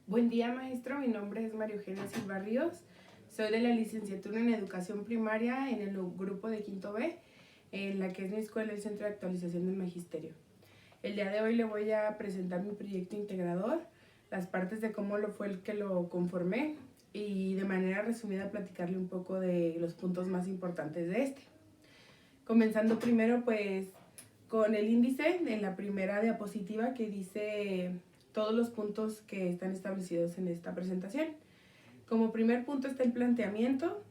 Buen día, maestro. Mi nombre es María Eugenia Silva Ríos. Soy de la licenciatura en Educación Primaria en el grupo de Quinto B, en la que es mi escuela, el Centro de Actualización del Magisterio. El día de hoy le voy a presentar mi proyecto integrador, las partes de cómo fue el que lo conformé y de manera resumida platicarle un poco de los puntos más importantes de este. Comenzando primero pues con el índice en la primera diapositiva que dice todos los puntos que están establecidos en esta presentación. Como primer punto está el planteamiento,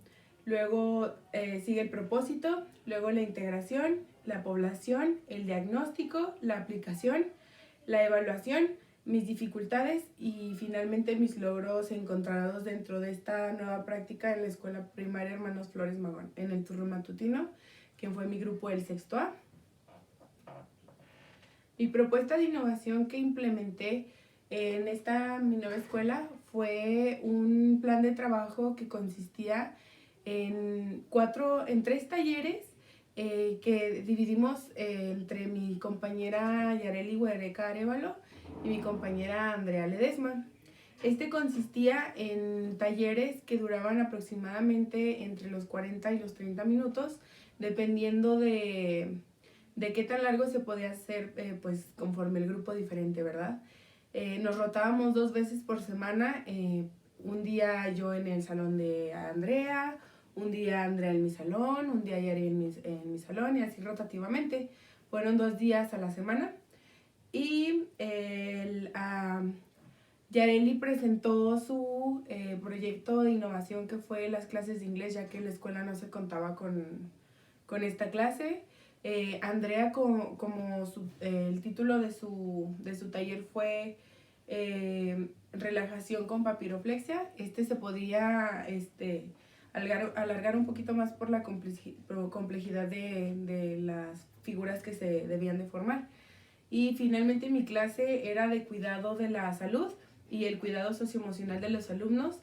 luego sigue el propósito, luego la integración, la población, el diagnóstico, la aplicación, la evaluación, mis dificultades y finalmente mis logros encontrados dentro de esta nueva práctica en la escuela primaria Hermanos Flores Magón, en el turno matutino, que fue mi grupo del sexto A. Mi propuesta de innovación que implementé en mi nueva escuela fue un plan de trabajo que consistía en 3 talleres que dividimos entre mi compañera Yareli Huereca Arevalo y mi compañera Andrea Ledesma. Este consistía en talleres que duraban aproximadamente entre los 40 y los 30 minutos, dependiendo de qué tan largo se podía hacer pues conforme el grupo diferente, ¿verdad? Nos rotábamos 2 veces por semana, un día yo en el salón de Andrea, un día Andrea en mi salón, un día Yari en mi salón y así rotativamente. Fueron 2 días a la semana y Yareli presentó su proyecto de innovación que fue las clases de inglés, ya que en la escuela no se contaba con esta clase. Andrea, el título de su taller fue relajación con papiroflexia. Se podía alargar un poquito más por la complejidad de las figuras que se debían de formar. Y finalmente mi clase era de cuidado de la salud y el cuidado socioemocional de los alumnos.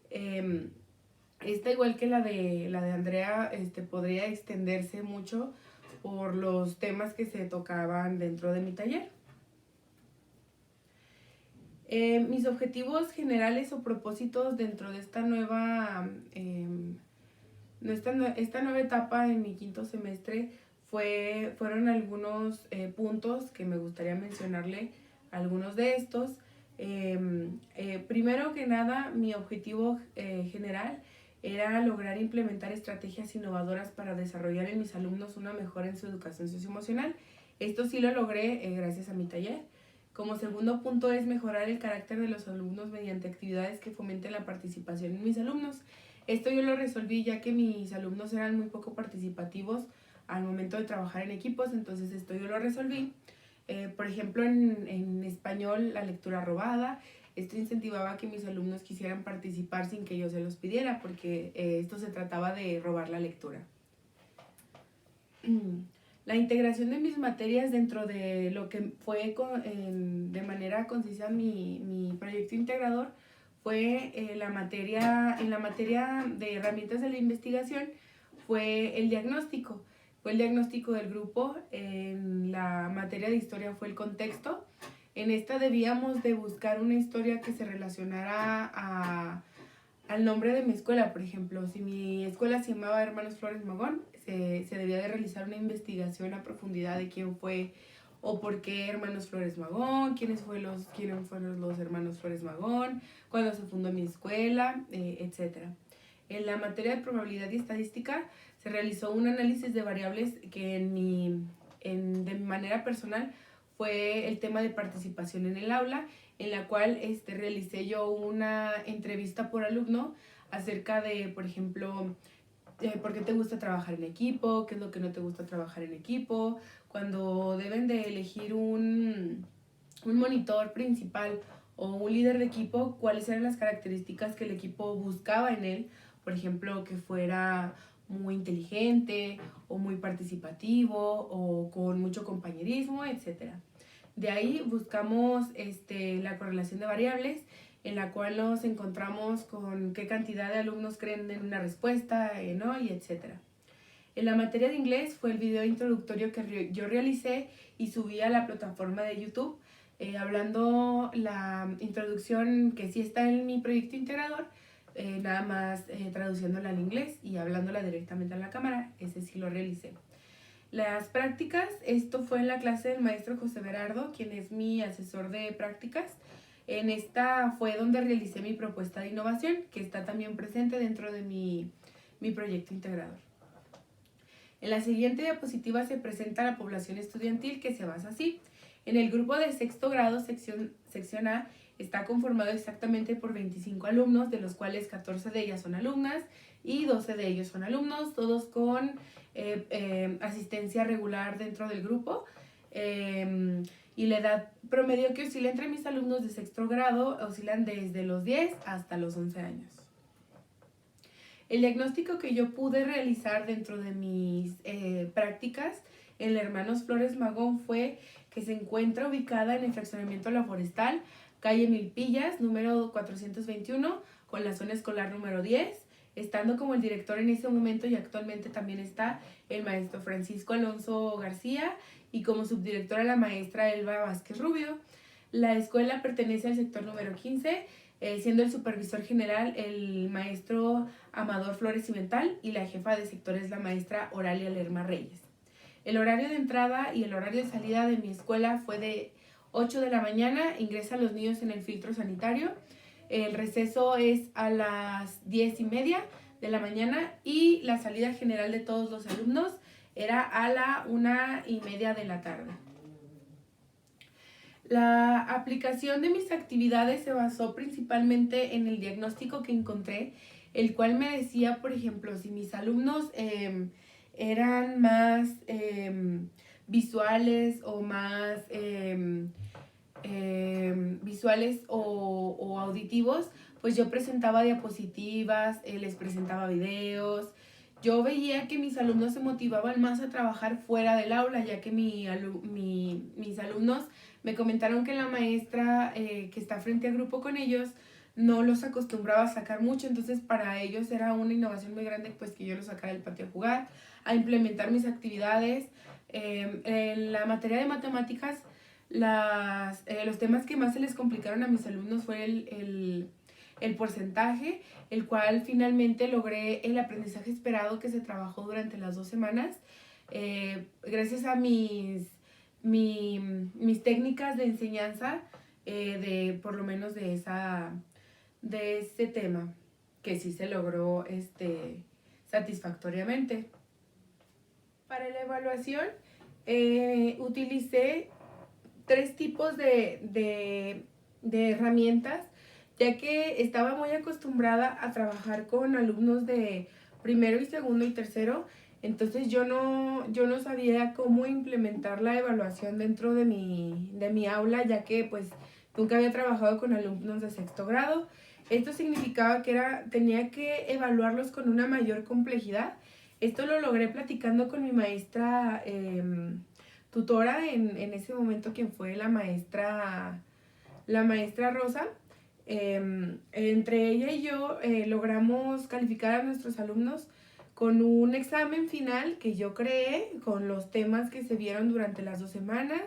Esta, igual que la de Andrea, podría extenderse mucho por los temas que se tocaban dentro de mi taller. Mis objetivos generales o propósitos dentro de esta nueva etapa en mi quinto semestre fueron algunos puntos que me gustaría mencionarle, algunos de estos. Primero que nada, mi objetivo general era lograr implementar estrategias innovadoras para desarrollar en mis alumnos una mejora en su educación socioemocional. Esto sí lo logré gracias a mi taller. Como segundo punto es mejorar el carácter de los alumnos mediante actividades que fomenten la participación en mis alumnos. Esto yo lo resolví ya que mis alumnos eran muy poco participativos al momento de trabajar en equipos, entonces esto yo lo resolví. Por ejemplo, en español, la lectura robada. Esto incentivaba a que mis alumnos quisieran participar sin que yo se los pidiera, porque esto se trataba de robar la lectura. La integración de mis materias dentro de lo que fue de manera concisa mi proyecto integrador fue en la materia de herramientas de la investigación, fue el diagnóstico. Fue el diagnóstico del grupo. En la materia de historia fue el contexto. En esta debíamos de buscar una historia que se relacionara al nombre de mi escuela. Por ejemplo, si mi escuela se llamaba Hermanos Flores Magón, se debía de realizar una investigación a profundidad de quién fue o por qué Hermanos Flores Magón, quiénes fueron los Hermanos Flores Magón, cuándo se fundó mi escuela, etc. En la materia de probabilidad y estadística se realizó un análisis de variables que de manera personal fue el tema de participación en el aula, en la cual realicé yo una entrevista por alumno acerca de, por ejemplo, por qué te gusta trabajar en equipo, qué es lo que no te gusta trabajar en equipo, cuando deben de elegir un monitor principal o un líder de equipo, cuáles eran las características que el equipo buscaba en él. Por ejemplo, que fuera muy inteligente o muy participativo o con mucho compañerismo, etc. De ahí buscamos la correlación de variables, en la cual nos encontramos con qué cantidad de alumnos creen en una respuesta, ¿no? Y etc. En la materia de inglés fue el video introductorio que yo realicé y subí a la plataforma de YouTube. hablando la introducción que sí está en mi proyecto integrador, nada más traduciéndola al inglés y hablándola directamente a la cámara, ese sí lo realicé. Las prácticas, esto fue en la clase del maestro José Berardo, quien es mi asesor de prácticas. En esta fue donde realicé mi propuesta de innovación, que está también presente dentro de mi proyecto integrador. En la siguiente diapositiva se presenta la población estudiantil, que se basa así. En el grupo de sexto grado, sección A, está conformado exactamente por 25 alumnos, de los cuales 14 de ellas son alumnas y 12 de ellos son alumnos, todos con asistencia regular dentro del grupo. Y la edad promedio que oscila entre mis alumnos de sexto grado oscilan desde los 10 hasta los 11 años. El diagnóstico que yo pude realizar dentro de mis prácticas en la Hermanos Flores Magón fue que se encuentra ubicada en el fraccionamiento La Forestal, calle Milpillas, número 421, con la zona escolar número 10, estando como el director en ese momento y actualmente también está el maestro Francisco Alonso García y como subdirectora la maestra Elba Vázquez Rubio. La escuela pertenece al sector número 15, siendo el supervisor general el maestro Amador Flores Cimental y la jefa de sector es la maestra Oralia Lerma Reyes. El horario de entrada y el horario de salida de mi escuela fue de 8 de la mañana, ingresan los niños en el filtro sanitario, el receso es a las 10:30 de la mañana y la salida general de todos los alumnos era a la 1:30 de la tarde. La aplicación de mis actividades se basó principalmente en el diagnóstico que encontré, el cual me decía, por ejemplo, si mis alumnos eran más visuales o más visuales o auditivos, pues yo presentaba diapositivas, les presentaba videos. Yo veía que mis alumnos se motivaban más a trabajar fuera del aula, ya que mis alumnos me comentaron que la maestra que está frente al grupo con ellos no los acostumbraba a sacar mucho, entonces para ellos era una innovación muy grande pues que yo los sacara del patio a jugar, a implementar mis actividades. En la materia de matemáticas, los temas que más se les complicaron a mis alumnos fue el porcentaje, el cual finalmente logré el aprendizaje esperado que se trabajó durante las 2 semanas. Gracias a mis técnicas de enseñanza, por lo menos de ese tema, que sí se logró satisfactoriamente. Para la evaluación, utilicé 3 tipos de herramientas, ya que estaba muy acostumbrada a trabajar con alumnos de primero y segundo y tercero, entonces yo no sabía cómo implementar la evaluación dentro de mi aula, ya que pues nunca había trabajado con alumnos de sexto grado. Esto significaba que tenía que evaluarlos con una mayor complejidad. Esto lo logré platicando con mi maestra tutora en ese momento, quien fue la maestra Rosa. Entre ella y yo logramos calificar a nuestros alumnos con un examen final que yo creé con los temas que se vieron durante las 2 semanas.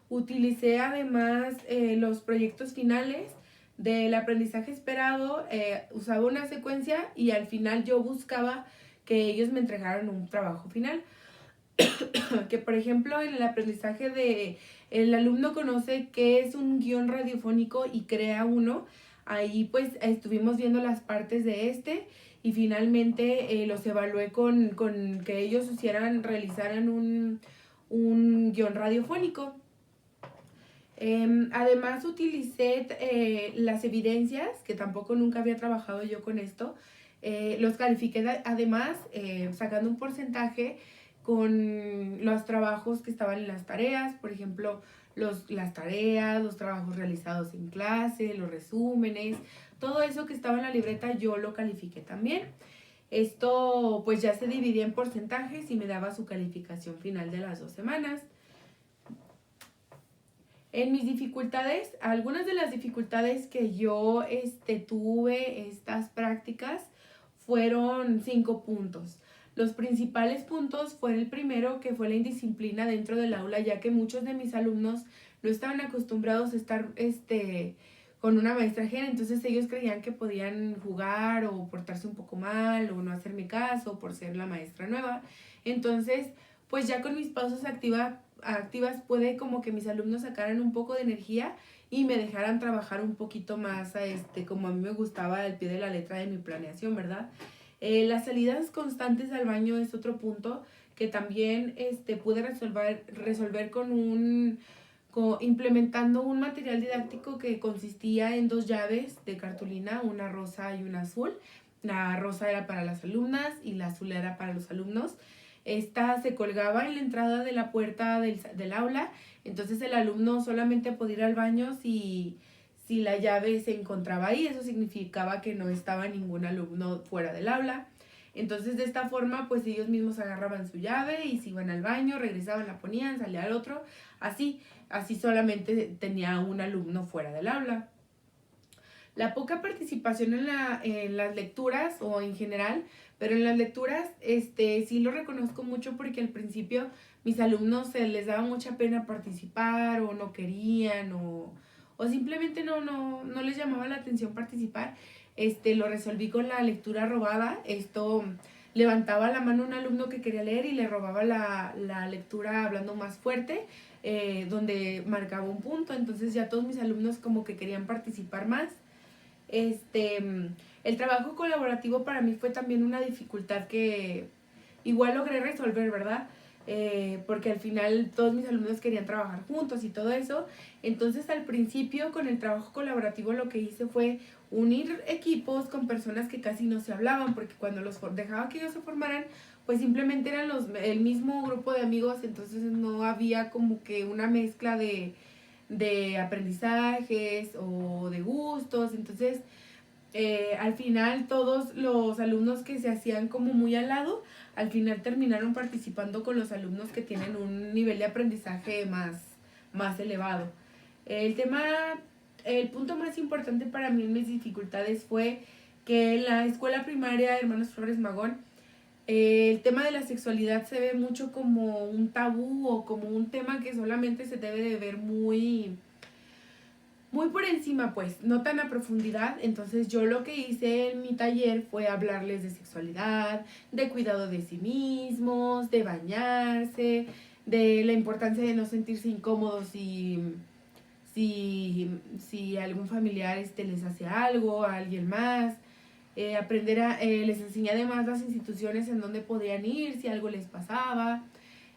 Utilicé además los proyectos finales del aprendizaje esperado, usaba una secuencia y al final yo buscaba que ellos me entregaran un trabajo final. Que por ejemplo en el aprendizaje el alumno conoce qué es un guión radiofónico y crea uno. Ahí pues estuvimos viendo las partes de y finalmente los evalué con que ellos realizaran un guión radiofónico. Además utilicé las evidencias, que tampoco nunca había trabajado yo con esto. Los califiqué además sacando un porcentaje con los trabajos que estaban en las tareas, por ejemplo, las tareas, los trabajos realizados en clase, los resúmenes, todo eso que estaba en la libreta yo lo califiqué también. Esto pues ya se dividía en porcentajes y me daba su calificación final de las 2 semanas. En mis dificultades, algunas de las dificultades que yo tuve estas prácticas fueron 5 puntos. Los principales puntos fue el primero, que fue la indisciplina dentro del aula, ya que muchos de mis alumnos no estaban acostumbrados a estar con una maestra ajena, entonces ellos creían que podían jugar o portarse un poco mal o no hacerme caso por ser la maestra nueva. Entonces, pues ya con mis pausas activas puede como que mis alumnos sacaran un poco de energía y me dejaran trabajar un poquito más como a mí me gustaba al pie de la letra de mi planeación, ¿verdad? Las salidas constantes al baño es otro punto que también pude resolver implementando un material didáctico que consistía en 2 llaves de cartulina, una rosa y una azul. La rosa era para las alumnas y la azul era para los alumnos. Esta se colgaba en la entrada de la puerta del aula, entonces el alumno solamente podía ir al baño si la llave se encontraba ahí. Eso significaba que no estaba ningún alumno fuera del aula. Entonces de esta forma pues ellos mismos agarraban su llave y se iban al baño, regresaban, la ponían, salía al otro, así solamente tenía un alumno fuera del aula. La poca participación en las lecturas o en general, pero en las lecturas sí lo reconozco mucho porque al principio mis alumnos se les daba mucha pena participar o no querían o simplemente no les llamaba la atención participar. Lo resolví con la lectura robada. Esto levantaba la mano un alumno que quería leer y le robaba la lectura hablando más fuerte, donde marcaba un punto. Entonces ya todos mis alumnos como que querían participar más. El trabajo colaborativo para mí fue también una dificultad que igual logré resolver, ¿verdad? Porque al final todos mis alumnos querían trabajar juntos y todo eso. Entonces al principio con el trabajo colaborativo lo que hice fue unir equipos con personas que casi no se hablaban, porque cuando los dejaba que ellos se formaran, pues simplemente eran el mismo grupo de amigos, entonces no había como que una mezcla de aprendizajes o de gustos. Entonces al final todos los alumnos que se hacían como muy al lado, al final terminaron participando con los alumnos que tienen un nivel de aprendizaje más elevado. El punto más importante para mí en mis dificultades fue que en la escuela primaria Hermanos Flores Magón, el tema de la sexualidad se ve mucho como un tabú o como un tema que solamente se debe de ver muy por encima, pues, no tan a profundidad. Entonces yo lo que hice en mi taller fue hablarles de sexualidad, de cuidado de sí mismos, de bañarse, de la importancia de no sentirse incómodos si algún familiar les hace algo, a alguien más. Les enseñé además las instituciones en donde podían ir si algo les pasaba.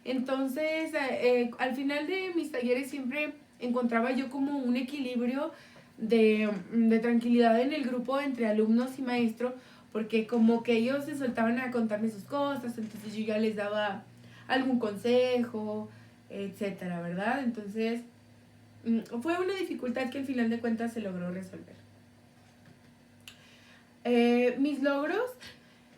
Entonces, al final de mis talleres siempre encontraba yo como un equilibrio de tranquilidad en el grupo entre alumnos y maestro, porque como que ellos se soltaban a contarme sus cosas, entonces yo ya les daba algún consejo, etcétera, ¿verdad? Entonces, fue una dificultad que al final de cuentas se logró resolver. Mis logros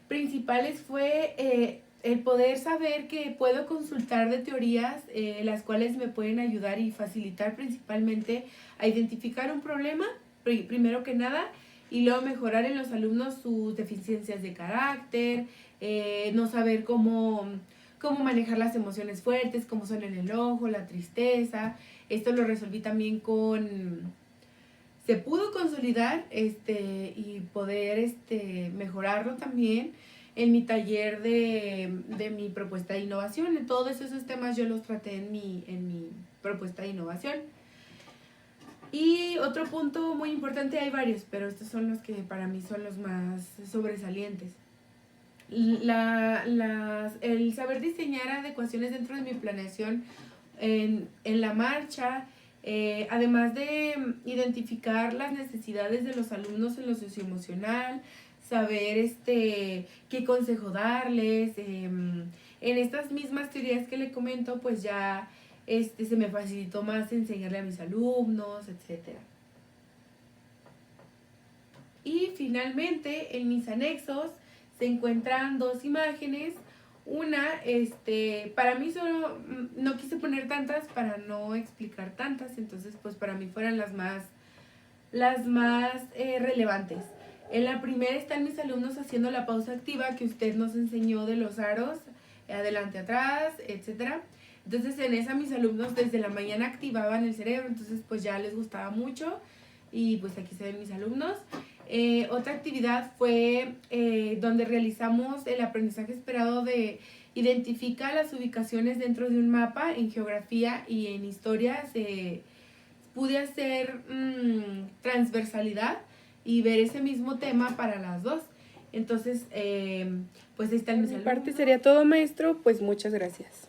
principales fue el poder saber que puedo consultar de teorías, las cuales me pueden ayudar y facilitar principalmente a identificar un problema, primero que nada, y luego mejorar en los alumnos sus deficiencias de carácter, no saber cómo manejar las emociones fuertes, como son el enojo, la tristeza. Esto lo resolví también se pudo consolidar y poder mejorarlo también en mi taller de mi propuesta de innovación. Todos esos temas yo los traté en mi propuesta de innovación. Y otro punto muy importante, hay varios, pero estos son los que para mí son los más sobresalientes. El saber diseñar adecuaciones dentro de mi planeación en la marcha, además de identificar las necesidades de los alumnos en lo socioemocional, saber qué consejo darles. En estas mismas teorías que le comento, pues ya se me facilitó más enseñarle a mis alumnos, etc. Y finalmente, en mis anexos se encuentran 2 imágenes. Una, para mí solo, no quise poner tantas para no explicar tantas, entonces pues para mí fueran las más relevantes. En la primera están mis alumnos haciendo la pausa activa que usted nos enseñó de los aros, adelante, atrás, etc. Entonces en esa mis alumnos desde la mañana activaban el cerebro, entonces pues ya les gustaba mucho y pues aquí se ven mis alumnos. Otra actividad fue donde realizamos el aprendizaje esperado de identifica las ubicaciones dentro de un mapa en geografía y en historias. Pude hacer transversalidad y ver ese mismo tema para las dos. Entonces, pues ahí están mis alumnos. Por mi parte sería todo, maestro, pues muchas gracias.